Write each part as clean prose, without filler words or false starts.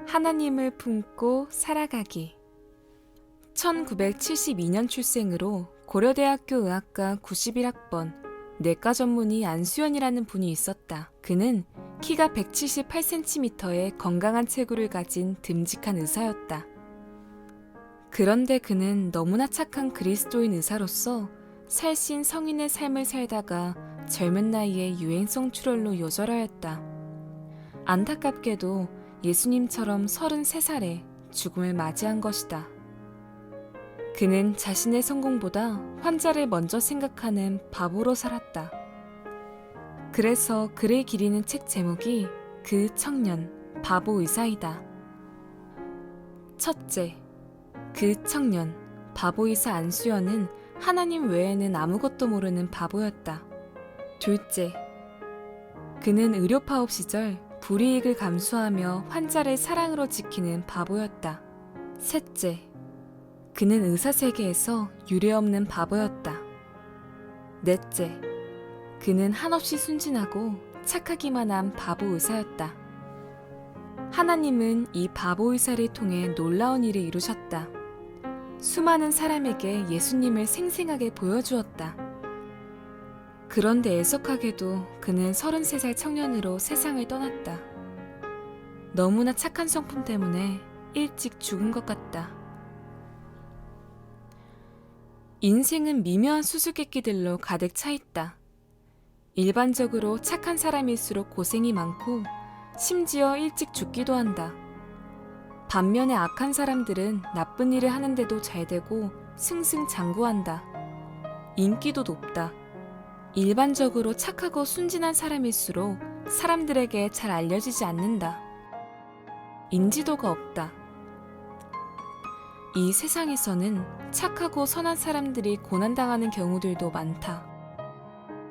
하나님을 품고 살아가기. 1972년 출생으로 고려대학교 의학과 91학번 내과 전문의 안수연이라는 분이 있었다. 그는 키가 178cm의 건강한 체구를 가진 듬직한 의사였다. 그런데 그는 너무나 착한 그리스도인 의사로서 살신 성인의 삶을 살다가 젊은 나이에 유행성 출혈로 요절하였다. 안타깝게도 예수님처럼 33살에 죽음을 맞이한 것이다. 그는 자신의 성공보다 환자를 먼저 생각하는 바보로 살았다. 그래서 그를 기리는 책 제목이 그 청년, 바보 의사이다. 첫째, 그 청년, 바보 의사 안수연은 하나님 외에는 아무것도 모르는 바보였다. 둘째, 그는 의료파업 시절 불이익을 감수하며 환자를 사랑으로 지키는 바보였다. 셋째, 그는 의사 세계에서 유례없는 바보였다. 넷째, 그는 한없이 순진하고 착하기만 한 바보 의사였다. 하나님은 이 바보 의사를 통해 놀라운 일을 이루셨다. 수많은 사람에게 예수님을 생생하게 보여주었다. 그런데 애석하게도 그는 33살 청년으로 세상을 떠났다. 너무나 착한 성품 때문에 일찍 죽은 것 같다. 인생은 미묘한 수수께끼들로 가득 차 있다. 일반적으로 착한 사람일수록 고생이 많고 심지어 일찍 죽기도 한다. 반면에 악한 사람들은 나쁜 일을 하는데도 잘 되고 승승장구한다. 인기도 높다. 일반적으로 착하고 순진한 사람일수록 사람들에게 잘 알려지지 않는다. 인지도가 없다. 이 세상에서는 착하고 선한 사람들이 고난당하는 경우들도 많다.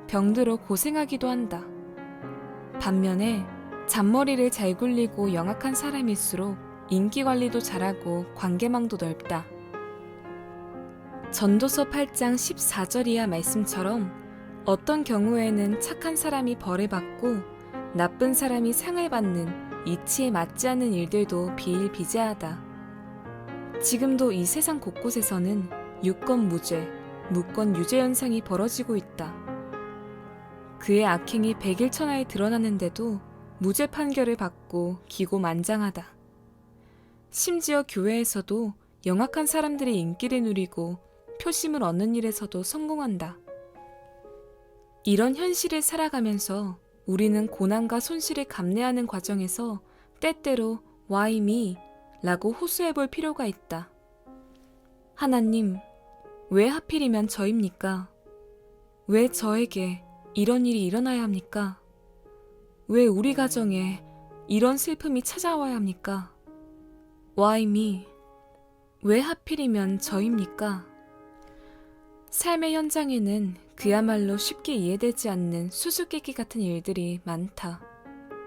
병들어 고생하기도 한다. 반면에 잔머리를 잘 굴리고 영악한 사람일수록 인기관리도 잘하고 관계망도 넓다. 전도서 8장 14절 이하 말씀처럼 어떤 경우에는 착한 사람이 벌을 받고 나쁜 사람이 상을 받는 이치에 맞지 않는 일들도 비일비재하다. 지금도 이 세상 곳곳에서는 유권 무죄, 무권 유죄 현상이 벌어지고 있다. 그의 악행이 백일천하에 드러나는데도 무죄 판결을 받고 기고만장하다. 심지어 교회에서도 영악한 사람들이 인기를 누리고 표심을 얻는 일에서도 성공한다. 이런 현실을 살아가면서 우리는 고난과 손실을 감내하는 과정에서 때때로 Why me? 라고 호소해 볼 필요가 있다. 하나님, 왜 하필이면 저입니까? 왜 저에게 이런 일이 일어나야 합니까? 왜 우리 가정에 이런 슬픔이 찾아와야 합니까? Why me? 왜 하필이면 저입니까? 삶의 현장에는 그야말로 쉽게 이해되지 않는 수수께끼 같은 일들이 많다.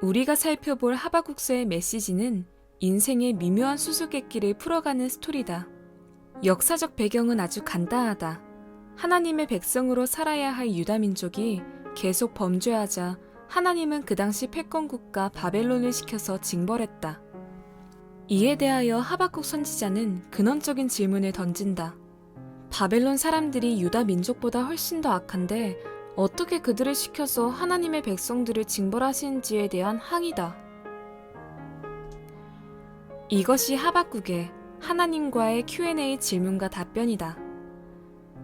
우리가 살펴볼 하박국서의 메시지는 인생의 미묘한 수수께끼를 풀어가는 스토리다. 역사적 배경은 아주 간단하다. 하나님의 백성으로 살아야 할 유다민족이 계속 범죄하자 하나님은 그 당시 패권국가 바벨론을 시켜서 징벌했다. 이에 대하여 하박국 선지자는 근원적인 질문을 던진다. 바벨론 사람들이 유다 민족보다 훨씬 더 악한데 어떻게 그들을 시켜서 하나님의 백성들을 징벌하시는지에 대한 항의다. 이것이 하박국의 하나님과의 Q&A 질문과 답변이다.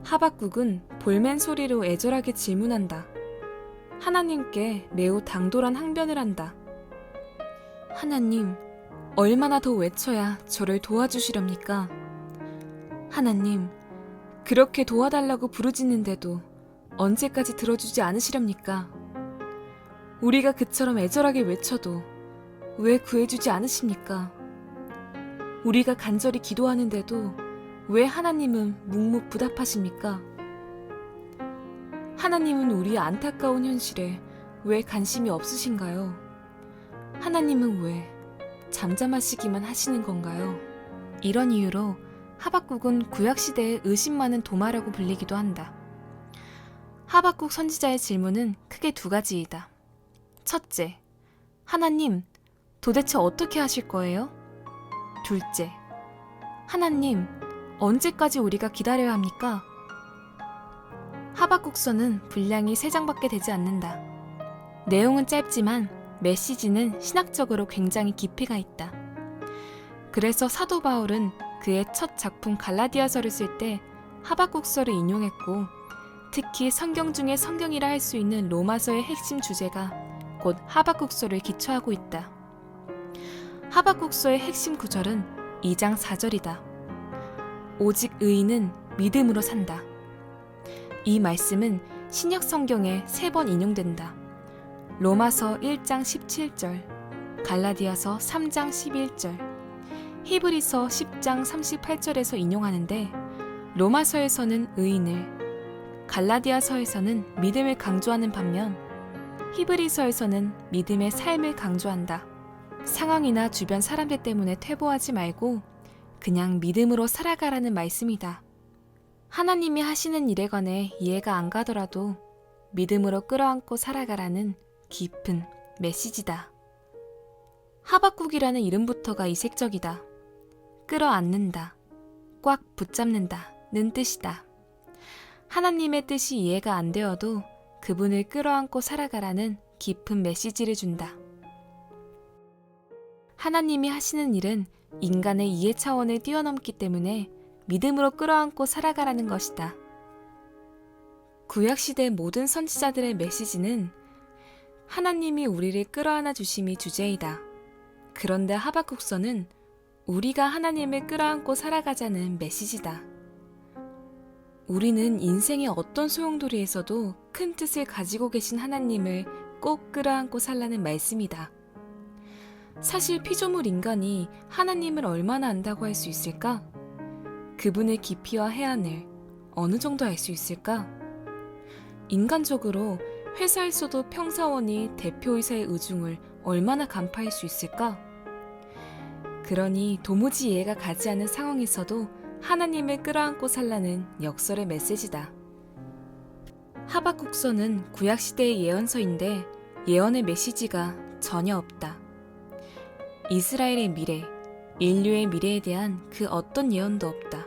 하박국은 볼멘 소리로 애절하게 질문한다. 하나님께 매우 당돌한 항변을 한다. 하나님, 얼마나 더 외쳐야 저를 도와주시렵니까? 하나님, 그렇게 도와달라고 부르짖는데도 언제까지 들어주지 않으시렵니까? 우리가 그처럼 애절하게 외쳐도 왜 구해주지 않으십니까? 우리가 간절히 기도하는데도 왜 하나님은 묵묵부답하십니까? 하나님은 우리의 안타까운 현실에 왜 관심이 없으신가요? 하나님은 왜 잠잠하시기만 하시는 건가요? 이런 이유로 하박국은 구약시대의 의심 많은 도마라고 불리기도 한다. 하박국 선지자의 질문은 크게 두 가지이다. 첫째, 하나님, 도대체 어떻게 하실 거예요? 둘째, 하나님, 언제까지 우리가 기다려야 합니까? 하박국서는 분량이 3장밖에 되지 않는다. 내용은 짧지만 메시지는 신학적으로 굉장히 깊이가 있다. 그래서 사도 바울은 그의 첫 작품 갈라디아서를 쓸 때 하박국서를 인용했고, 특히 성경 중에 성경이라 할 수 있는 로마서의 핵심 주제가 곧 하박국서를 기초하고 있다. 하박국서의 핵심 구절은 2장 4절이다. 오직 의인은 믿음으로 산다. 이 말씀은 신약 성경에 3번 인용된다. 로마서 1장 17절, 갈라디아서 3장 11절, 히브리서 10장 38절에서 인용하는데, 로마서에서는 의인을, 갈라디아서에서는 믿음을 강조하는 반면 히브리서에서는 믿음의 삶을 강조한다. 상황이나 주변 사람들 때문에 퇴보하지 말고 그냥 믿음으로 살아가라는 말씀이다. 하나님이 하시는 일에 관해 이해가 안 가더라도 믿음으로 끌어안고 살아가라는 깊은 메시지다. 하박국이라는 이름부터가 이색적이다. 끌어안는다, 꽉 붙잡는다는 뜻이다. 하나님의 뜻이 이해가 안 되어도 그분을 끌어안고 살아가라는 깊은 메시지를 준다. 하나님이 하시는 일은 인간의 이해 차원을 뛰어넘기 때문에 믿음으로 끌어안고 살아가라는 것이다. 구약시대 모든 선지자들의 메시지는 하나님이 우리를 끌어안아 주심이 주제이다. 그런데 하박국서는 우리가 하나님을 끌어안고 살아가자는 메시지다. 우리는 인생의 어떤 소용돌이에서도 큰 뜻을 가지고 계신 하나님을 꼭 끌어안고 살라는 말씀이다. 사실 피조물 인간이 하나님을 얼마나 안다고 할 수 있을까? 그분의 깊이와 해안을 어느 정도 알 수 있을까? 인간적으로 회사에서도 평사원이 대표이사의 의중을 얼마나 간파할 수 있을까? 그러니 도무지 이해가 가지 않는 상황에서도 하나님을 끌어안고 살라는 역설의 메시지다. 하박국서는 구약시대의 예언서인데 예언의 메시지가 전혀 없다. 이스라엘의 미래, 인류의 미래에 대한 그 어떤 예언도 없다.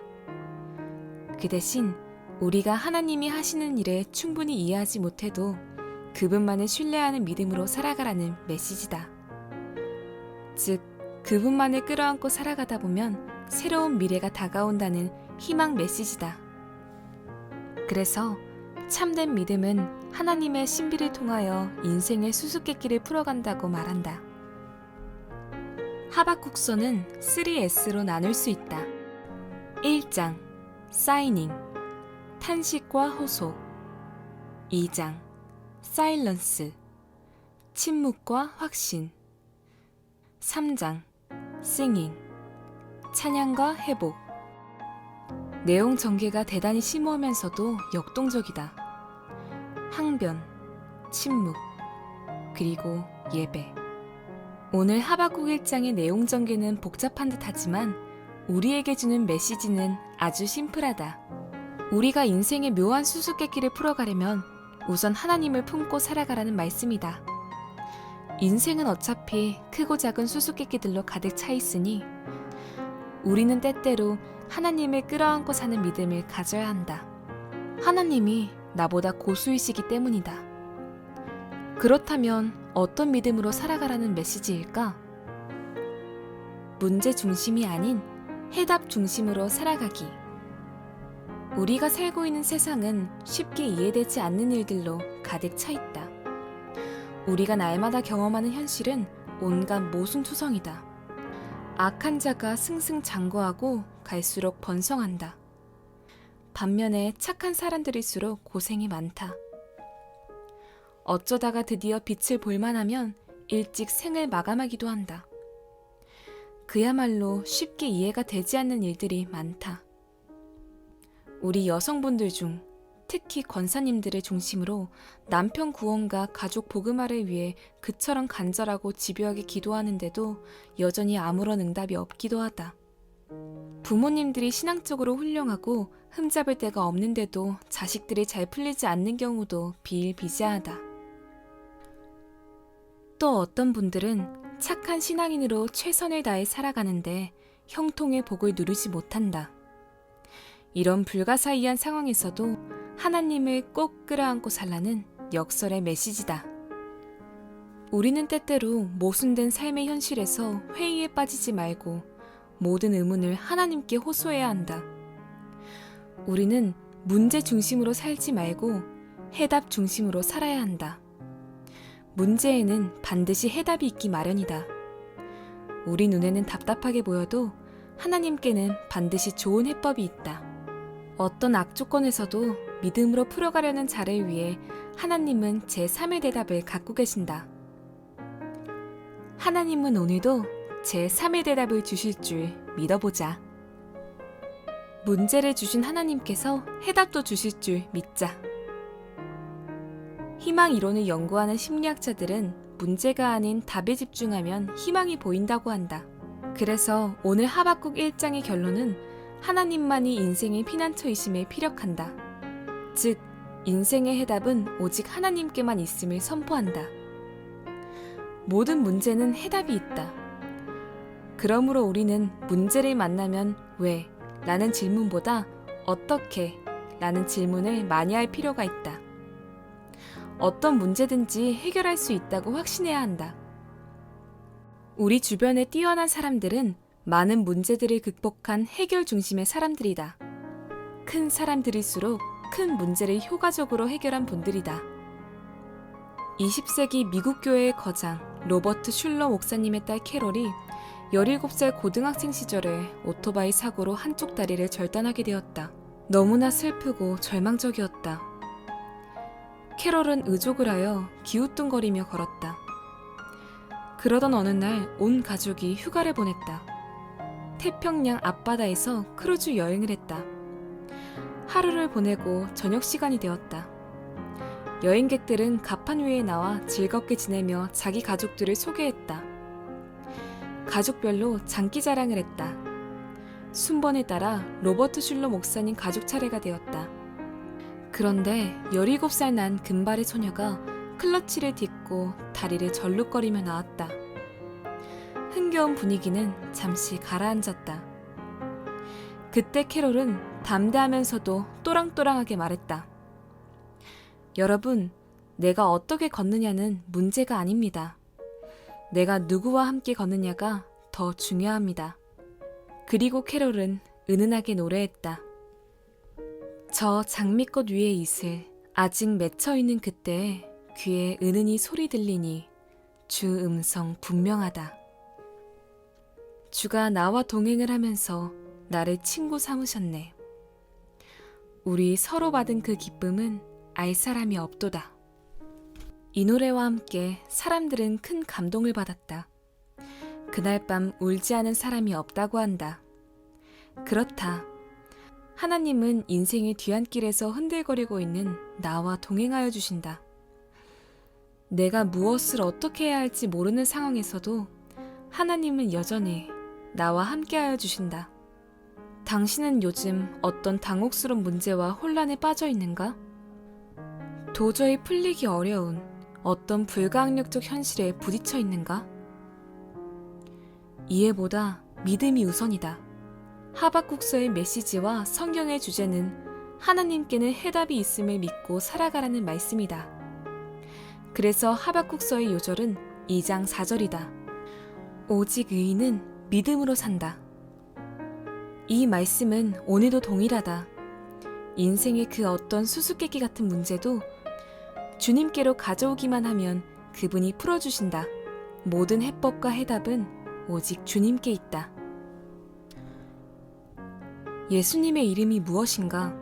그 대신 우리가 하나님이 하시는 일에 충분히 이해하지 못해도 그분만을 신뢰하는 믿음으로 살아가라는 메시지다. 즉, 그분만을 끌어안고 살아가다 보면 새로운 미래가 다가온다는 희망 메시지다. 그래서 참된 믿음은 하나님의 신비를 통하여 인생의 수수께끼를 풀어간다고 말한다. 하박국서는 3S로 나눌 수 있다. 1장 사이닝, 탄식과 호소. 2장 사일런스, 침묵과 확신. 3장 싱잉, 찬양과 회복. 내용 전개가 대단히 심오하면서도 역동적이다. 항변, 침묵, 그리고 예배. 오늘 하박국 1장의 내용 전개는 복잡한 듯하지만 우리에게 주는 메시지는 아주 심플하다. 우리가 인생의 묘한 수수께끼를 풀어가려면 우선 하나님을 품고 살아가라는 말씀이다. 인생은 어차피 크고 작은 수수께끼들로 가득 차 있으니 우리는 때때로 하나님을 끌어안고 사는 믿음을 가져야 한다. 하나님이 나보다 고수이시기 때문이다. 그렇다면 어떤 믿음으로 살아가라는 메시지일까? 문제 중심이 아닌 해답 중심으로 살아가기. 우리가 살고 있는 세상은 쉽게 이해되지 않는 일들로 가득 차 있다. 우리가 날마다 경험하는 현실은 온갖 모순투성이다. 악한 자가 승승장구하고 갈수록 번성한다. 반면에 착한 사람들일수록 고생이 많다. 어쩌다가 드디어 빛을 볼만하면 일찍 생을 마감하기도 한다. 그야말로 쉽게 이해가 되지 않는 일들이 많다. 우리 여성분들 중 특히 권사님들을 중심으로 남편 구원과 가족 복음화를 위해 그처럼 간절하고 집요하게 기도하는데도 여전히 아무런 응답이 없기도 하다. 부모님들이 신앙적으로 훌륭하고 흠잡을 데가 없는데도 자식들이 잘 풀리지 않는 경우도 비일비재하다. 또 어떤 분들은 착한 신앙인으로 최선을 다해 살아가는데 형통의 복을 누리지 못한다. 이런 불가사의한 상황에서도 하나님을 꼭 끌어안고 살라는 역설의 메시지다. 우리는 때때로 모순된 삶의 현실에서 회의에 빠지지 말고 모든 의문을 하나님께 호소해야 한다. 우리는 문제 중심으로 살지 말고 해답 중심으로 살아야 한다. 문제에는 반드시 해답이 있기 마련이다. 우리 눈에는 답답하게 보여도 하나님께는 반드시 좋은 해법이 있다. 어떤 악조건에서도 믿음으로 풀어가려는 자를 위해 하나님은 제3의 대답을 갖고 계신다. 하나님은 오늘도 제3의 대답을 주실 줄 믿어보자. 문제를 주신 하나님께서 해답도 주실 줄 믿자. 희망 이론을 연구하는 심리학자들은 문제가 아닌 답에 집중하면 희망이 보인다고 한다. 그래서 오늘 하박국 1장의 결론은 하나님만이 인생의 피난처이심에 피력한다. 즉, 인생의 해답은 오직 하나님께만 있음을 선포한다. 모든 문제는 해답이 있다. 그러므로 우리는 문제를 만나면 왜? 라는 질문보다 어떻게? 라는 질문을 많이 할 필요가 있다. 어떤 문제든지 해결할 수 있다고 확신해야 한다. 우리 주변에 뛰어난 사람들은 많은 문제들을 극복한 해결 중심의 사람들이다. 큰 사람들일수록 큰 문제를 효과적으로 해결한 분들이다. 20세기 미국 교회의 거장 로버트 슐러 목사님의 딸 캐롤이 17살 고등학생 시절에 오토바이 사고로 한쪽 다리를 절단하게 되었다. 너무나 슬프고 절망적이었다. 캐롤은 의족을 하여 기우뚱거리며 걸었다. 그러던 어느 날 온 가족이 휴가를 보냈다. 태평양 앞바다에서 크루즈 여행을 했다. 하루를 보내고 저녁 시간이 되었다. 여행객들은 갑판 위에 나와 즐겁게 지내며 자기 가족들을 소개했다. 가족별로 장기 자랑을 했다. 순번에 따라 로버트 슐러 목사님 가족 차례가 되었다. 그런데 17살 난 금발의 소녀가 클러치를 딛고 다리를 절룩거리며 나왔다. 흥겨운 분위기는 잠시 가라앉았다. 그때 캐롤은 담대하면서도 또랑또랑하게 말했다. 여러분, 내가 어떻게 걷느냐는 문제가 아닙니다. 내가 누구와 함께 걷느냐가 더 중요합니다. 그리고 캐롤은 은은하게 노래했다. 저 장미꽃 위에 이슬 아직 맺혀있는 그때에 귀에 은은히 소리 들리니 주 음성 분명하다. 주가 나와 동행을 하면서 나를 친구 삼으셨네. 우리 서로 받은 그 기쁨은 알 사람이 없도다. 이 노래와 함께 사람들은 큰 감동을 받았다. 그날 밤 울지 않은 사람이 없다고 한다. 그렇다. 하나님은 인생의 뒤안길에서 흔들거리고 있는 나와 동행하여 주신다. 내가 무엇을 어떻게 해야 할지 모르는 상황에서도 하나님은 여전히 나와 함께하여 주신다. 당신은 요즘 어떤 당혹스러운 문제와 혼란에 빠져 있는가? 도저히 풀리기 어려운 어떤 불가항력적 현실에 부딪혀 있는가? 이해보다 믿음이 우선이다. 하박국서의 메시지와 성경의 주제는 하나님께는 해답이 있음을 믿고 살아가라는 말씀이다. 그래서 하박국서의 요절은 2장 4절이다. 오직 의인은 믿음으로 산다. 이 말씀은 오늘도 동일하다. 인생의 그 어떤 수수께끼 같은 문제도 주님께로 가져오기만 하면 그분이 풀어주신다. 모든 해법과 해답은 오직 주님께 있다. 예수님의 이름이 무엇인가?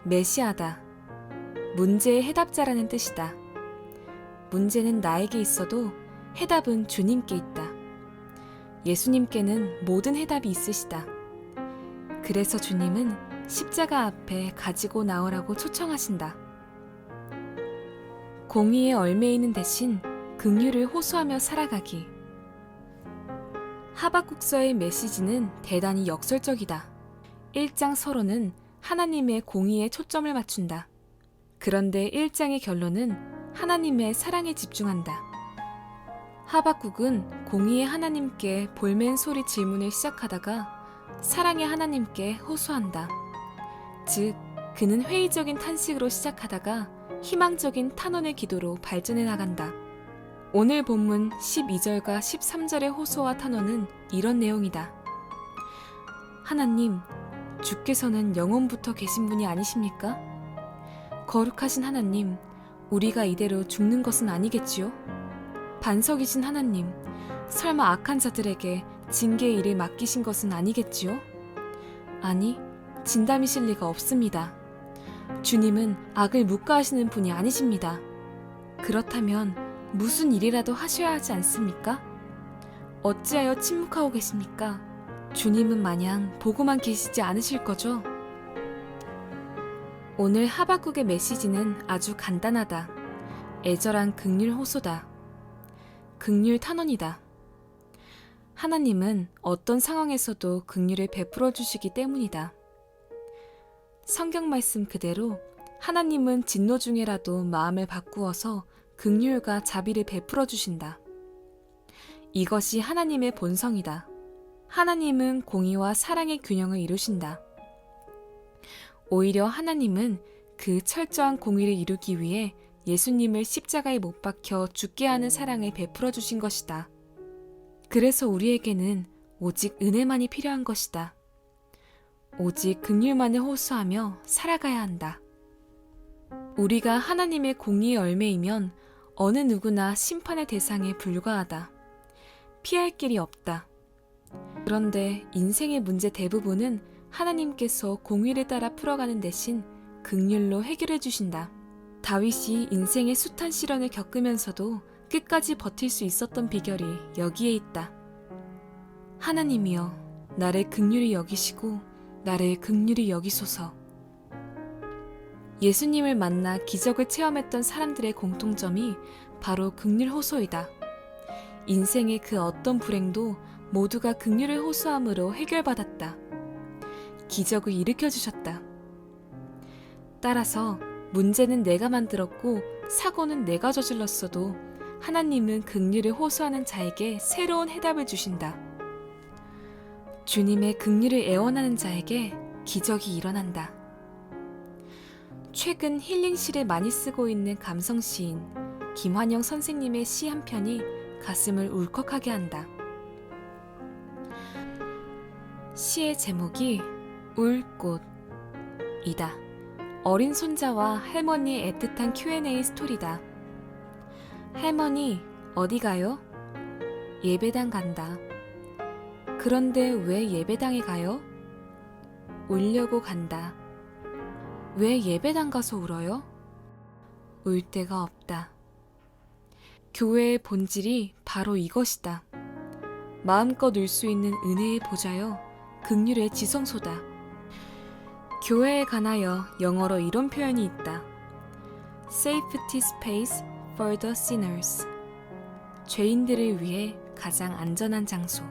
메시아다. 문제의 해답자라는 뜻이다. 문제는 나에게 있어도 해답은 주님께 있다. 예수님께는 모든 해답이 있으시다. 그래서 주님은 십자가 앞에 가지고 나오라고 초청하신다. 공의에 얽매이는 대신 긍휼을 호소하며 살아가기. 하박국서의 메시지는 대단히 역설적이다. 1장 서론은 하나님의 공의에 초점을 맞춘다. 그런데 1장의 결론은 하나님의 사랑에 집중한다. 하박국은 공의의 하나님께 볼멘 소리 질문을 시작하다가 사랑의 하나님께 호소한다. 즉, 그는 회의적인 탄식으로 시작하다가 희망적인 탄원의 기도로 발전해 나간다. 오늘 본문 12절과 13절의 호소와 탄원은 이런 내용이다. 하나님, 주께서는 영원부터 계신 분이 아니십니까? 거룩하신 하나님, 우리가 이대로 죽는 것은 아니겠지요? 반석이신 하나님, 설마 악한 자들에게 징계의 일을 맡기신 것은 아니겠지요? 아니, 진담이실 리가 없습니다. 주님은 악을 묵과하시는 분이 아니십니다. 그렇다면 무슨 일이라도 하셔야 하지 않습니까? 어찌하여 침묵하고 계십니까? 주님은 마냥 보고만 계시지 않으실 거죠? 오늘 하박국의 메시지는 아주 간단하다. 애절한 긍휼 호소다. 긍휼 탄원이다. 하나님은 어떤 상황에서도 긍휼을 베풀어 주시기 때문이다. 성경 말씀 그대로 하나님은 진노 중에라도 마음을 바꾸어서 긍휼과 자비를 베풀어 주신다. 이것이 하나님의 본성이다. 하나님은 공의와 사랑의 균형을 이루신다. 오히려 하나님은 그 철저한 공의를 이루기 위해 예수님을 십자가에 못 박혀 죽게 하는 사랑을 베풀어 주신 것이다. 그래서 우리에게는 오직 은혜만이 필요한 것이다. 오직 긍휼만을 호소하며 살아가야 한다. 우리가 하나님의 공의의 열매이면 어느 누구나 심판의 대상에 불과하다. 피할 길이 없다. 그런데 인생의 문제 대부분은 하나님께서 공의를 따라 풀어가는 대신 긍휼로 해결해 주신다. 다윗이 인생의 숱한 시련을 겪으면서도 끝까지 버틸 수 있었던 비결이 여기에 있다. 하나님이여, 나를 긍휼히 여기시고 나를 긍휼히 여기소서. 예수님을 만나 기적을 체험했던 사람들의 공통점이 바로 긍휼 호소이다. 인생의 그 어떤 불행도 모두가 긍휼을 호소함으로 해결받았다. 기적을 일으켜주셨다. 따라서 문제는 내가 만들었고 사고는 내가 저질렀어도 하나님은 긍휼을 호소하는 자에게 새로운 해답을 주신다. 주님의 긍휼을 애원하는 자에게 기적이 일어난다. 최근 힐링시를 많이 쓰고 있는 감성 시인 김환영 선생님의 시 한 편이 가슴을 울컥하게 한다. 시의 제목이 울꽃이다. 어린 손자와 할머니의 애틋한 Q&A 스토리다. 할머니, 어디 가요? 예배당 간다. 그런데 왜 예배당에 가요? 울려고 간다. 왜 예배당 가서 울어요? 울 데가 없다. 교회의 본질이 바로 이것이다. 마음껏 울 수 있는 은혜의 보좌여, 긍휼의 지성소다. 교회에 관하여 영어로 이런 표현이 있다. Safety space for the sinners. 죄인들을 위해 가장 안전한 장소.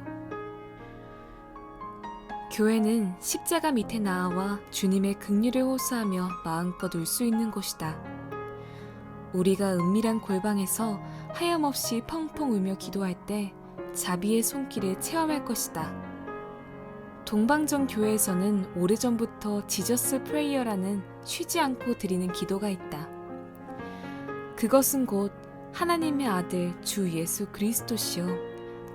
교회는 십자가 밑에 나아와 주님의 긍휼을 호소하며 마음껏 울 수 있는 곳이다. 우리가 은밀한 골방에서 하염없이 펑펑 울며 기도할 때 자비의 손길을 체험할 것이다. 동방정 교회에서는 오래전부터 지저스 프레이어라는 쉬지 않고 드리는 기도가 있다. 그것은 곧 하나님의 아들 주 예수 그리스도시여,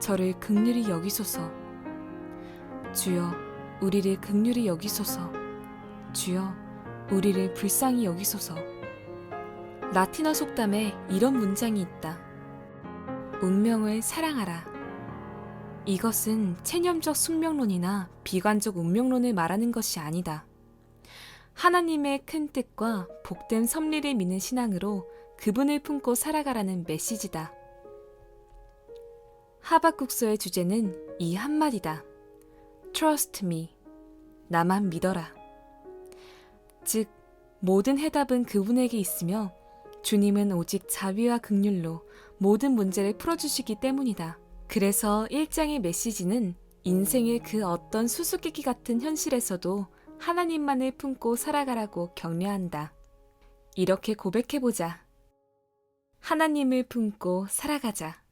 저를 긍휼히 여기소서. 주여, 우리를 긍휼히 여기소서. 주여, 우리를 불쌍히 여기소서. 라틴어 속담에 이런 문장이 있다. 운명을 사랑하라. 이것은 체념적 숙명론이나 비관적 운명론을 말하는 것이 아니다. 하나님의 큰 뜻과 복된 섭리를 믿는 신앙으로 그분을 품고 살아가라는 메시지다. 하박국서의 주제는 이 한마디다. Trust me. 나만 믿어라. 즉, 모든 해답은 그분에게 있으며 주님은 오직 자비와 긍휼로 모든 문제를 풀어주시기 때문이다. 그래서 1장의 메시지는 인생의 그 어떤 수수께끼 같은 현실에서도 하나님만을 품고 살아가라고 격려한다. 이렇게 고백해보자. 하나님을 품고 살아가자.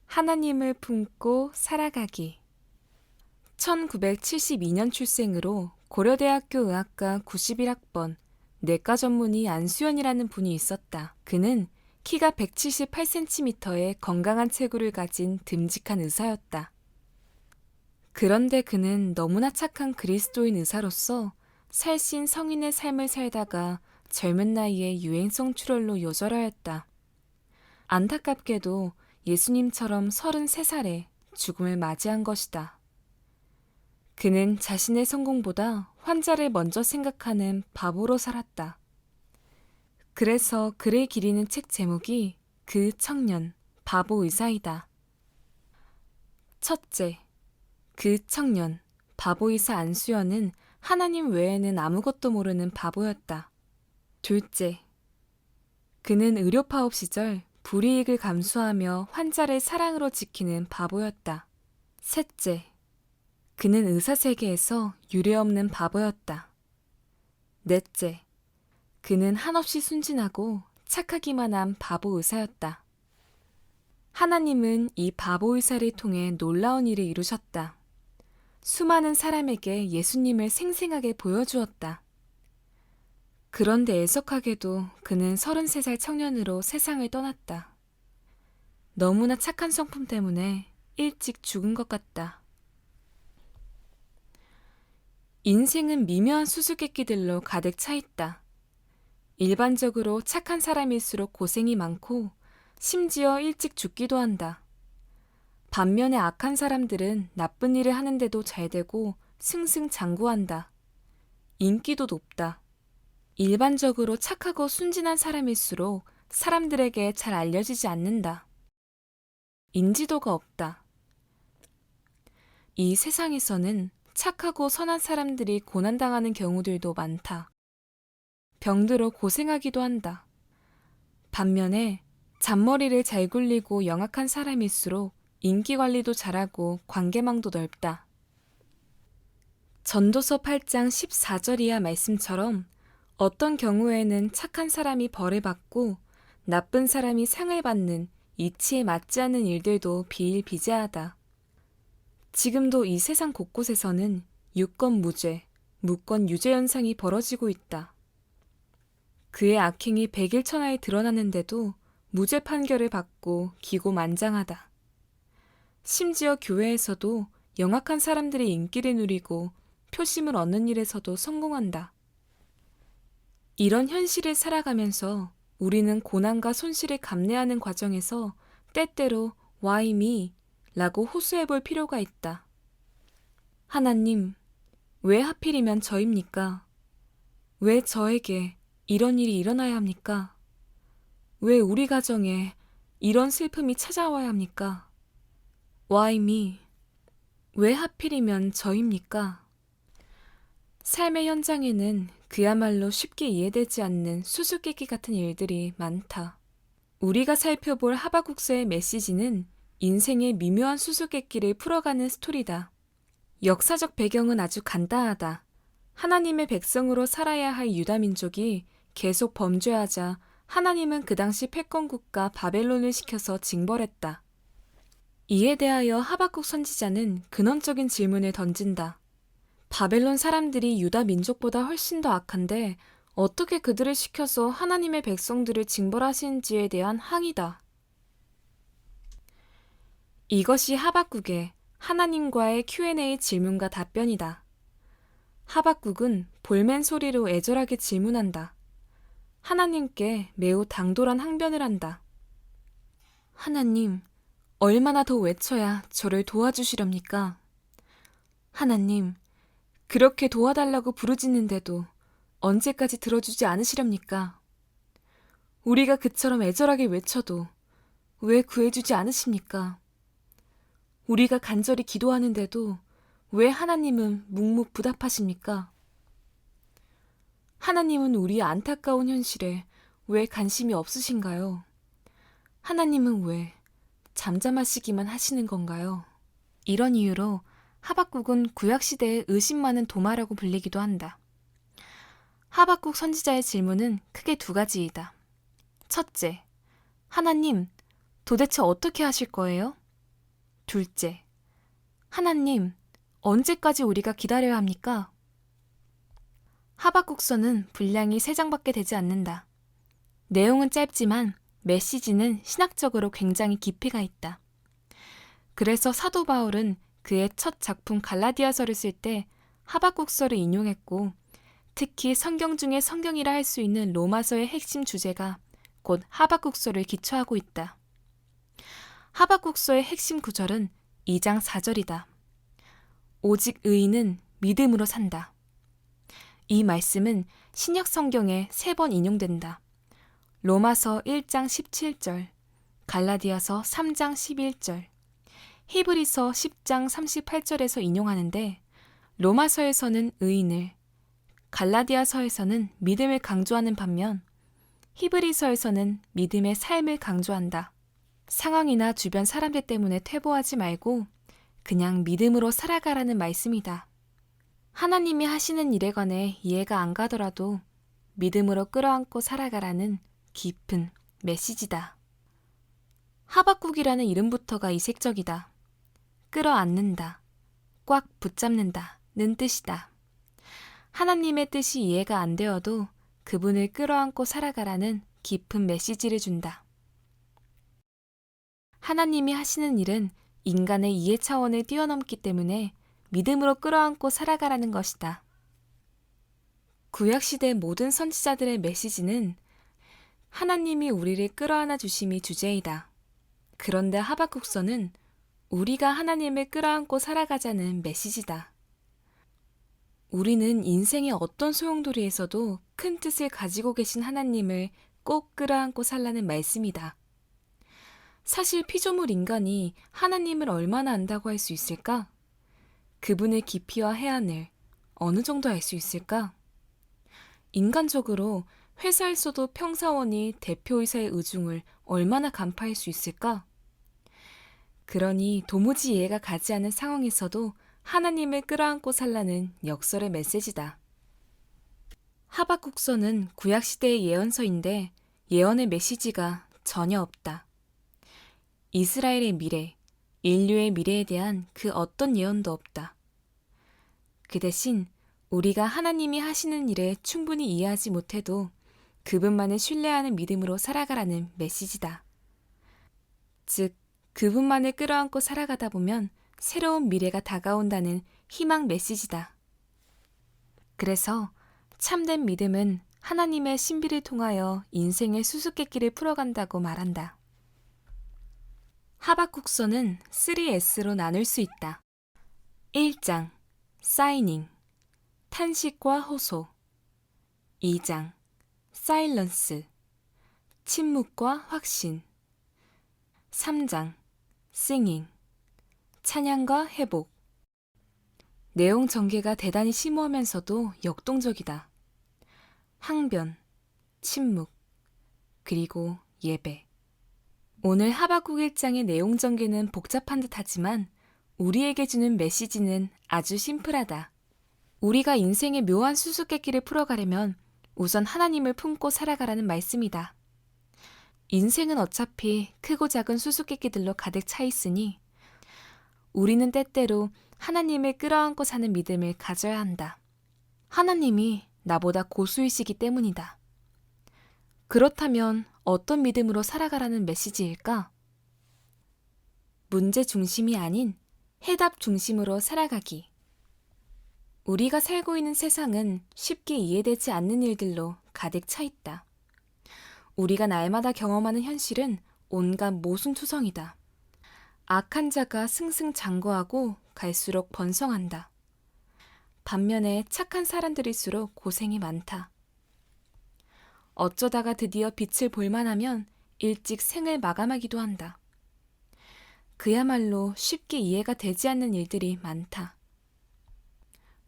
하나님을 품고 살아가기. 1972년 출생으로 고려대학교 의학과 91학번 내과 전문의 안수연이라는 분이 있었다. 그는 키가 178cm의 건강한 체구를 가진 듬직한 의사였다. 그런데 그는 너무나 착한 그리스도인 의사로서 살신 성인의 삶을 살다가 젊은 나이에 유행성 출혈로 요절하였다. 안타깝게도 예수님처럼 33살에 죽음을 맞이한 것이다. 그는 자신의 성공보다 환자를 먼저 생각하는 바보로 살았다. 그래서 그를 기리는 책 제목이 그 청년, 바보 의사이다. 첫째, 그 청년, 바보 의사 안수연은 하나님 외에는 아무것도 모르는 바보였다. 둘째, 그는 의료파업 시절 불이익을 감수하며 환자를 사랑으로 지키는 바보였다. 셋째, 그는 의사 세계에서 유례없는 바보였다. 넷째, 그는 한없이 순진하고 착하기만 한 바보 의사였다. 하나님은 이 바보 의사를 통해 놀라운 일을 이루셨다. 수많은 사람에게 예수님을 생생하게 보여주었다. 그런데 애석하게도 그는 33살 청년으로 세상을 떠났다. 너무나 착한 성품 때문에 일찍 죽은 것 같다. 인생은 미묘한 수수께끼들로 가득 차 있다. 일반적으로 착한 사람일수록 고생이 많고 심지어 일찍 죽기도 한다. 반면에 악한 사람들은 나쁜 일을 하는데도 잘 되고 승승장구한다. 인기도 높다. 일반적으로 착하고 순진한 사람일수록 사람들에게 잘 알려지지 않는다. 인지도가 없다. 이 세상에서는 착하고 선한 사람들이 고난당하는 경우들도 많다. 병들어 고생하기도 한다. 반면에 잔머리를 잘 굴리고 영악한 사람일수록 인기관리도 잘하고 관계망도 넓다. 전도서 8장 14절 이하 말씀처럼 어떤 경우에는 착한 사람이 벌을 받고 나쁜 사람이 상을 받는 이치에 맞지 않는 일들도 비일비재하다. 지금도 이 세상 곳곳에서는 유권 무죄, 무권 유죄 현상이 벌어지고 있다. 그의 악행이 백일천하에 드러나는데도 무죄 판결을 받고 기고만장하다. 심지어 교회에서도 영악한 사람들이 인기를 누리고 표심을 얻는 일에서도 성공한다. 이런 현실을 살아가면서 우리는 고난과 손실을 감내하는 과정에서 때때로 Why me? 라고 호소해 볼 필요가 있다. 하나님, 왜 하필이면 저입니까? 왜 저에게 이런 일이 일어나야 합니까? 왜 우리 가정에 이런 슬픔이 찾아와야 합니까? Why me? 왜 하필이면 저입니까? 삶의 현장에는 그야말로 쉽게 이해되지 않는 수수께끼 같은 일들이 많다. 우리가 살펴볼 하박국서의 메시지는 인생의 미묘한 수수께끼를 풀어가는 스토리다. 역사적 배경은 아주 간단하다. 하나님의 백성으로 살아야 할 유다 민족이 계속 범죄하자 하나님은 그 당시 패권국가 바벨론을 시켜서 징벌했다. 이에 대하여 하박국 선지자는 근원적인 질문을 던진다. 바벨론 사람들이 유다 민족보다 훨씬 더 악한데 어떻게 그들을 시켜서 하나님의 백성들을 징벌하시는지에 대한 항의다. 이것이 하박국의 하나님과의 Q&A 질문과 답변이다. 하박국은 볼멘 소리로 애절하게 질문한다. 하나님께 매우 당돌한 항변을 한다. 하나님, 얼마나 더 외쳐야 저를 도와주시렵니까? 하나님, 그렇게 도와달라고 부르짖는데도 언제까지 들어주지 않으시렵니까? 우리가 그처럼 애절하게 외쳐도 왜 구해주지 않으십니까? 우리가 간절히 기도하는데도 왜 하나님은 묵묵부답하십니까? 하나님은 우리의 안타까운 현실에 왜 관심이 없으신가요? 하나님은 왜 잠잠하시기만 하시는 건가요? 이런 이유로 하박국은 구약시대의 의심 많은 도마라고 불리기도 한다. 하박국 선지자의 질문은 크게 두 가지이다. 첫째, 하나님, 도대체 어떻게 하실 거예요? 둘째, 하나님, 언제까지 우리가 기다려야 합니까? 하박국서는 분량이 3장밖에 되지 않는다. 내용은 짧지만 메시지는 신학적으로 굉장히 깊이가 있다. 그래서 사도 바울은 그의 첫 작품 갈라디아서를 쓸 때 하박국서를 인용했고, 특히 성경 중에 성경이라 할 수 있는 로마서의 핵심 주제가 곧 하박국서를 기초하고 있다. 하박국서의 핵심 구절은 2장 4절이다. 오직 의인은 믿음으로 산다. 이 말씀은 신약 성경에 3번 인용된다. 로마서 1장 17절, 갈라디아서 3장 11절, 히브리서 10장 38절에서 인용하는데, 로마서에서는 의인을, 갈라디아서에서는 믿음을 강조하는 반면 히브리서에서는 믿음의 삶을 강조한다. 상황이나 주변 사람들 때문에 퇴보하지 말고 그냥 믿음으로 살아가라는 말씀이다. 하나님이 하시는 일에 관해 이해가 안 가더라도 믿음으로 끌어안고 살아가라는 깊은 메시지다. 하박국이라는 이름부터가 이색적이다. 끌어안는다, 꽉 붙잡는다는 뜻이다. 하나님의 뜻이 이해가 안 되어도 그분을 끌어안고 살아가라는 깊은 메시지를 준다. 하나님이 하시는 일은 인간의 이해 차원을 뛰어넘기 때문에 믿음으로 끌어안고 살아가라는 것이다. 구약시대 모든 선지자들의 메시지는 하나님이 우리를 끌어안아 주심이 주제이다. 그런데 하박국서는 우리가 하나님을 끌어안고 살아가자는 메시지다. 우리는 인생의 어떤 소용돌이에서도 큰 뜻을 가지고 계신 하나님을 꼭 끌어안고 살라는 말씀이다. 사실 피조물 인간이 하나님을 얼마나 안다고 할 수 있을까? 그분의 깊이와 해안을 어느 정도 알 수 있을까? 인간적으로 회사에서도 평사원이 대표이사의 의중을 얼마나 간파할 수 있을까? 그러니 도무지 이해가 가지 않는 상황에서도 하나님을 끌어안고 살라는 역설의 메시지다. 하박국서는 구약시대의 예언서인데 예언의 메시지가 전혀 없다. 이스라엘의 미래, 인류의 미래에 대한 그 어떤 예언도 없다. 그 대신 우리가 하나님이 하시는 일에 충분히 이해하지 못해도 그분만을 신뢰하는 믿음으로 살아가라는 메시지다. 즉, 그분만을 끌어안고 살아가다 보면 새로운 미래가 다가온다는 희망 메시지다. 그래서 참된 믿음은 하나님의 신비를 통하여 인생의 수수께끼를 풀어간다고 말한다. 하박국서는 3S로 나눌 수 있다. 1장, 사이닝, 탄식과 호소. 2장, 사일런스, 침묵과 확신. 3장, 싱잉, 찬양과 회복. 내용 전개가 대단히 심오하면서도 역동적이다. 항변, 침묵, 그리고 예배. 오늘 하박국 1장의 내용 전개는 복잡한 듯하지만 우리에게 주는 메시지는 아주 심플하다. 우리가 인생의 묘한 수수께끼를 풀어가려면 우선 하나님을 품고 살아가라는 말씀이다. 인생은 어차피 크고 작은 수수께끼들로 가득 차 있으니 우리는 때때로 하나님을 끌어안고 사는 믿음을 가져야 한다. 하나님이 나보다 고수이시기 때문이다. 그렇다면 어떤 믿음으로 살아가라는 메시지일까? 문제 중심이 아닌 해답 중심으로 살아가기. 우리가 살고 있는 세상은 쉽게 이해되지 않는 일들로 가득 차 있다. 우리가 날마다 경험하는 현실은 온갖 모순투성이다. 악한 자가 승승장구하고 갈수록 번성한다. 반면에 착한 사람들일수록 고생이 많다. 어쩌다가 드디어 빛을 볼만하면 일찍 생을 마감하기도 한다. 그야말로 쉽게 이해가 되지 않는 일들이 많다.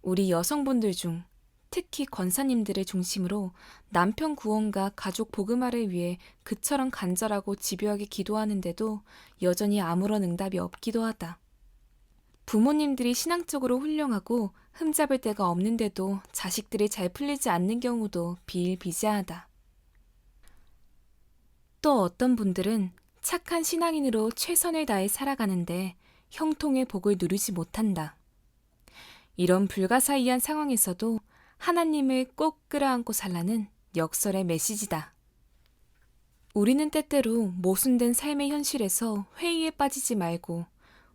우리 여성분들 중 특히 권사님들을 중심으로 남편 구원과 가족 복음화를 위해 그처럼 간절하고 집요하게 기도하는데도 여전히 아무런 응답이 없기도 하다. 부모님들이 신앙적으로 훌륭하고 흠잡을 데가 없는데도 자식들이 잘 풀리지 않는 경우도 비일비재하다. 또 어떤 분들은 착한 신앙인으로 최선을 다해 살아가는데 형통의 복을 누리지 못한다. 이런 불가사의한 상황에서도 하나님을 꼭 끌어안고 살라는 역설의 메시지다. 우리는 때때로 모순된 삶의 현실에서 회의에 빠지지 말고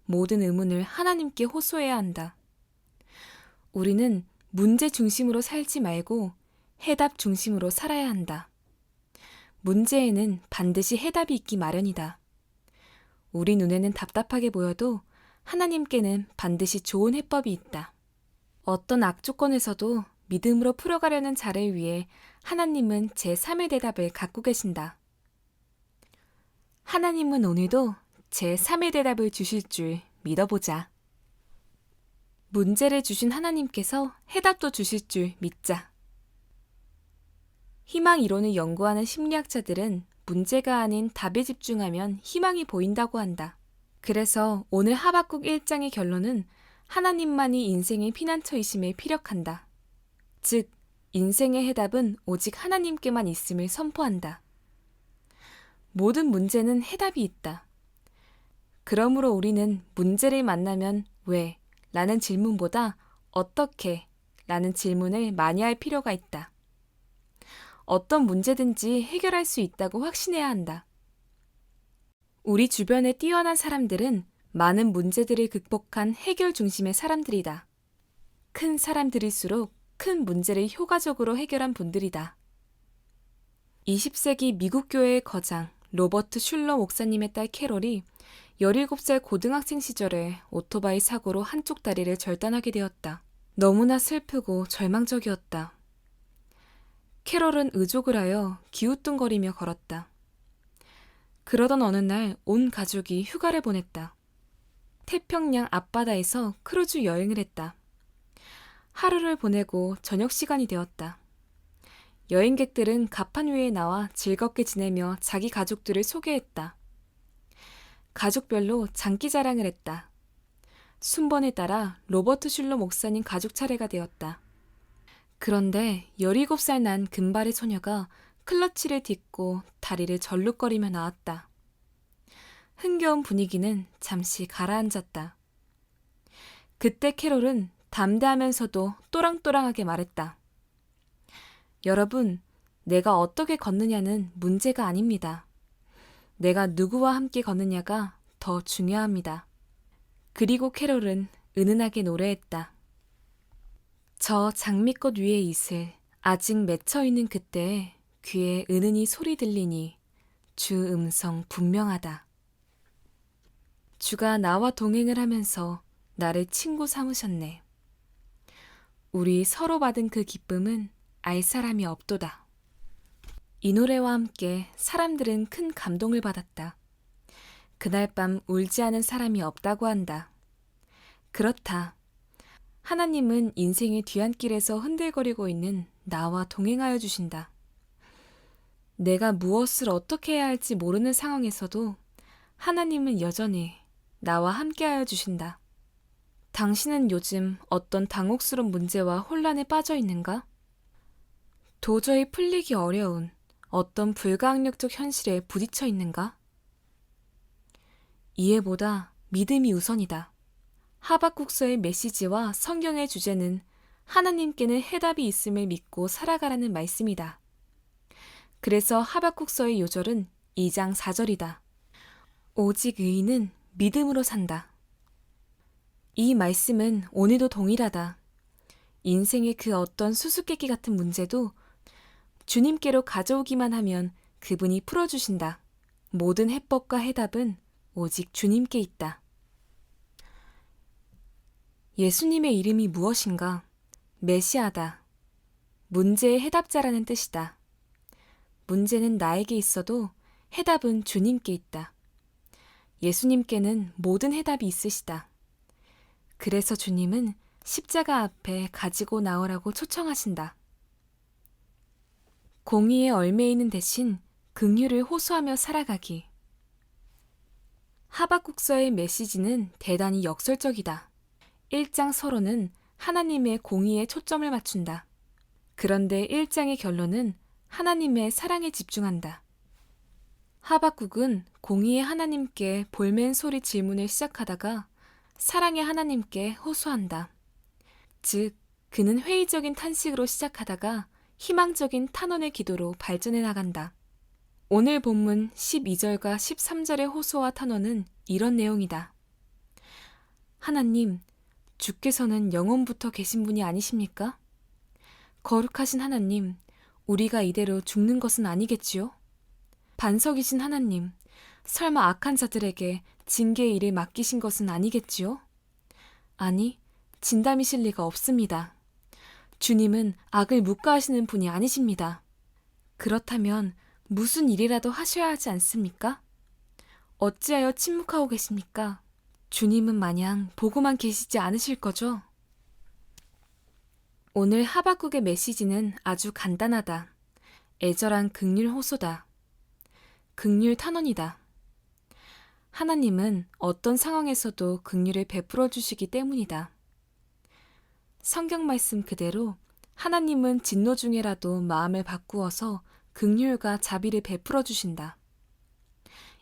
모든 의문을 하나님께 호소해야 한다. 우리는 문제 중심으로 살지 말고 해답 중심으로 살아야 한다. 문제에는 반드시 해답이 있기 마련이다. 우리 눈에는 답답하게 보여도 하나님께는 반드시 좋은 해법이 있다. 어떤 악조건에서도 믿음으로 풀어가려는 자를 위해 하나님은 제3의 대답을 갖고 계신다. 하나님은 오늘도 제3의 대답을 주실 줄 믿어보자. 문제를 주신 하나님께서 해답도 주실 줄 믿자. 희망 이론을 연구하는 심리학자들은 문제가 아닌 답에 집중하면 희망이 보인다고 한다. 그래서 오늘 하박국 1장의 결론은 하나님만이 인생의 피난처이심을 피력한다. 즉, 인생의 해답은 오직 하나님께만 있음을 선포한다. 모든 문제는 해답이 있다. 그러므로 우리는 문제를 만나면 왜? 라는 질문보다 어떻게? 라는 질문을 많이 할 필요가 있다. 어떤 문제든지 해결할 수 있다고 확신해야 한다. 우리 주변에 뛰어난 사람들은 많은 문제들을 극복한 해결 중심의 사람들이다. 큰 사람들일수록 큰 문제를 효과적으로 해결한 분들이다. 20세기 미국 교회의 거장 로버트 슐러 목사님의 딸 캐롤이 17살 고등학생 시절에 오토바이 사고로 한쪽 다리를 절단하게 되었다. 너무나 슬프고 절망적이었다. 캐롤은 의족을 하여 기우뚱거리며 걸었다. 그러던 어느 날 온 가족이 휴가를 보냈다. 태평양 앞바다에서 크루즈 여행을 했다. 하루를 보내고 저녁 시간이 되었다. 여행객들은 갑판 위에 나와 즐겁게 지내며 자기 가족들을 소개했다. 가족별로 장기 자랑을 했다. 순번에 따라 로버트 슐러 목사님 가족 차례가 되었다. 그런데 17살 난 금발의 소녀가 클러치를 딛고 다리를 절룩거리며 나왔다. 흥겨운 분위기는 잠시 가라앉았다. 그때 캐롤은 담대하면서도 또랑또랑하게 말했다. 여러분, 내가 어떻게 걷느냐는 문제가 아닙니다. 내가 누구와 함께 걷느냐가 더 중요합니다. 그리고 캐롤은 은은하게 노래했다. 저 장미꽃 위에 이슬 아직 맺혀있는 그때에 귀에 은은히 소리 들리니 주 음성 분명하다. 주가 나와 동행을 하면서 나를 친구 삼으셨네. 우리 서로 받은 그 기쁨은 알 사람이 없도다. 이 노래와 함께 사람들은 큰 감동을 받았다. 그날 밤 울지 않은 사람이 없다고 한다. 그렇다. 하나님은 인생의 뒤안길에서 흔들거리고 있는 나와 동행하여 주신다. 내가 무엇을 어떻게 해야 할지 모르는 상황에서도 하나님은 여전히 나와 함께하여 주신다. 당신은 요즘 어떤 당혹스러운 문제와 혼란에 빠져 있는가? 도저히 풀리기 어려운 어떤 불가항력적 현실에 부딪혀 있는가? 이해보다 믿음이 우선이다. 하박국서의 메시지와 성경의 주제는 하나님께는 해답이 있음을 믿고 살아가라는 말씀이다. 그래서 하박국서의 요절은 2장 4절이다. 오직 의인은 믿음으로 산다. 이 말씀은 오늘도 동일하다. 인생의 그 어떤 수수께끼 같은 문제도 주님께로 가져오기만 하면 그분이 풀어주신다. 모든 해법과 해답은 오직 주님께 있다. 예수님의 이름이 무엇인가? 메시아다. 문제의 해답자라는 뜻이다. 문제는 나에게 있어도 해답은 주님께 있다. 예수님께는 모든 해답이 있으시다. 그래서 주님은 십자가 앞에 가지고 나오라고 초청하신다. 공의의 얼매이는 대신 긍휼을 호소하며 살아가기. 하박국서의 메시지는 대단히 역설적이다. 1장 서론은 하나님의 공의에 초점을 맞춘다. 그런데 1장의 결론은 하나님의 사랑에 집중한다. 하박국은 공의의 하나님께 볼멘 소리 질문을 시작하다가 사랑의 하나님께 호소한다. 즉, 그는 회의적인 탄식으로 시작하다가 희망적인 탄원의 기도로 발전해 나간다. 오늘 본문 12절과 13절의 호소와 탄원은 이런 내용이다. 하나님, 주께서는 영원부터 계신 분이 아니십니까? 거룩하신 하나님, 우리가 이대로 죽는 것은 아니겠지요? 반석이신 하나님, 설마 악한 자들에게 징계의 일을 맡기신 것은 아니겠지요? 아니, 진담이실 리가 없습니다. 주님은 악을 묵과하시는 분이 아니십니다. 그렇다면 무슨 일이라도 하셔야 하지 않습니까? 어찌하여 침묵하고 계십니까? 주님은 마냥 보고만 계시지 않으실 거죠? 오늘 하박국의 메시지는 아주 간단하다. 애절한 긍휼 호소다. 긍휼 탄원이다. 하나님은 어떤 상황에서도 긍휼을 베풀어 주시기 때문이다. 성경 말씀 그대로 하나님은 진노 중에라도 마음을 바꾸어서 긍휼과 자비를 베풀어 주신다.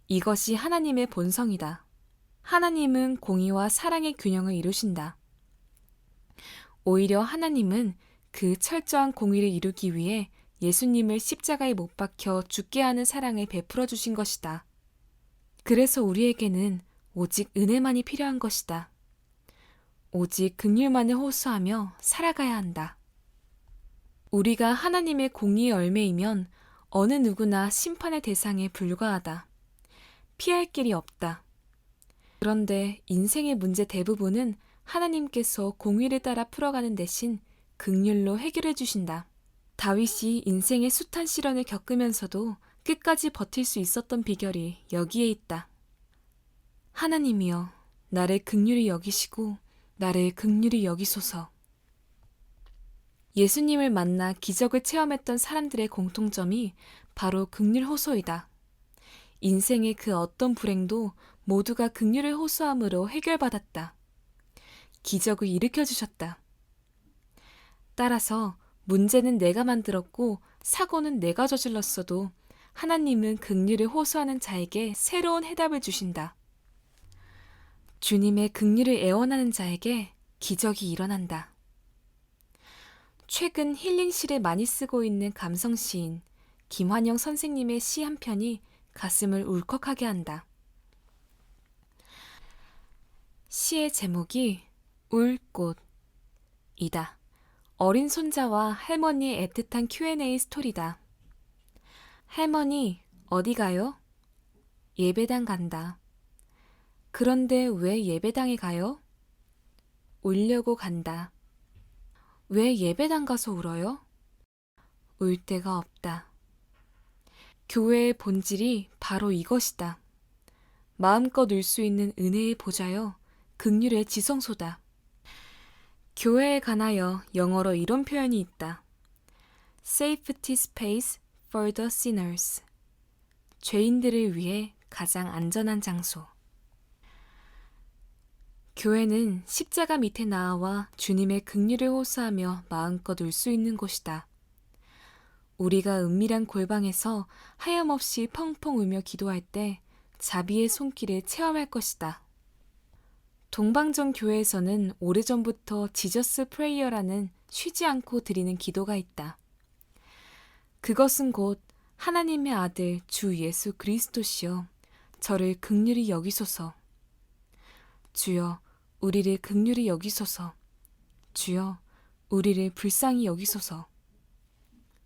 이것이 하나님의 본성이다. 하나님은 공의와 사랑의 균형을 이루신다. 오히려 하나님은 그 철저한 공의를 이루기 위해 예수님을 십자가에 못 박혀 죽게 하는 사랑을 베풀어 주신 것이다. 그래서 우리에게는 오직 은혜만이 필요한 것이다. 오직 긍휼만을 호소하며 살아가야 한다. 우리가 하나님의 공의의 열매이면 어느 누구나 심판의 대상에 불과하다. 피할 길이 없다. 그런데 인생의 문제 대부분은 하나님께서 공의를 따라 풀어가는 대신 긍휼로 해결해 주신다. 다윗이 인생의 숱한 시련을 겪으면서도 끝까지 버틸 수 있었던 비결이 여기에 있다. 하나님이여, 나를 긍휼히 여기시고 나를 긍휼히 여기소서. 예수님을 만나 기적을 체험했던 사람들의 공통점이 바로 긍휼 호소이다. 인생의 그 어떤 불행도 모두가 긍휼을 호소함으로 해결받았다. 기적을 일으켜주셨다. 따라서 문제는 내가 만들었고 사고는 내가 저질렀어도 하나님은 긍휼을 호소하는 자에게 새로운 해답을 주신다. 주님의 긍휼을 애원하는 자에게 기적이 일어난다. 최근 힐링시를 많이 쓰고 있는 감성 시인 김환영 선생님의 시 한 편이 가슴을 울컥하게 한다. 시의 제목이 울꽃이다. 어린 손자와 할머니의 애틋한 Q&A 스토리다. 할머니, 어디 가요? 예배당 간다. 그런데 왜 예배당에 가요? 울려고 간다. 왜 예배당 가서 울어요? 울 데가 없다. 교회의 본질이 바로 이것이다. 마음껏 울 수 있는 은혜의 보좌여, 긍휼의 지성소다. 교회에 관하여 영어로 이런 표현이 있다. Safety space for the sinners. 죄인들을 위해 가장 안전한 장소. 교회는 십자가 밑에 나아와 주님의 긍휼을 호소하며 마음껏 울 수 있는 곳이다. 우리가 은밀한 골방에서 하염없이 펑펑 울며 기도할 때 자비의 손길을 체험할 것이다. 동방정 교회에서는 오래전부터 지저스 프레이어라는 쉬지 않고 드리는 기도가 있다. 그것은 곧 하나님의 아들 주 예수 그리스도시여, 저를 긍휼히 여기소서. 주여, 우리를 긍휼히 여기소서. 주여, 우리를 불쌍히 여기소서.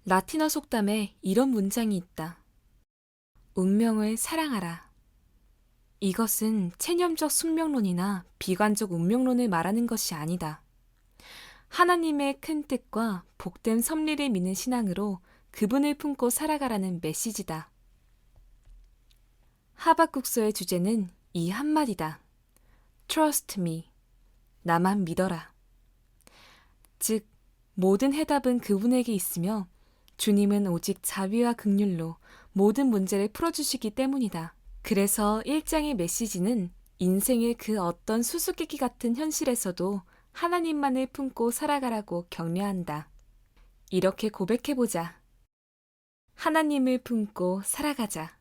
라틴어 속담에 이런 문장이 있다. 운명을 사랑하라. 이것은 체념적 숙명론이나 비관적 운명론을 말하는 것이 아니다. 하나님의 큰 뜻과 복된 섭리를 믿는 신앙으로 그분을 품고 살아가라는 메시지다. 하박국서의 주제는 이 한마디다. Trust me. 나만 믿어라. 즉, 모든 해답은 그분에게 있으며 주님은 오직 자비와 긍휼로 모든 문제를 풀어주시기 때문이다. 그래서 1장의 메시지는 인생의 그 어떤 수수께끼 같은 현실에서도 하나님만을 품고 살아가라고 격려한다. 이렇게 고백해보자. 하나님을 품고 살아가자.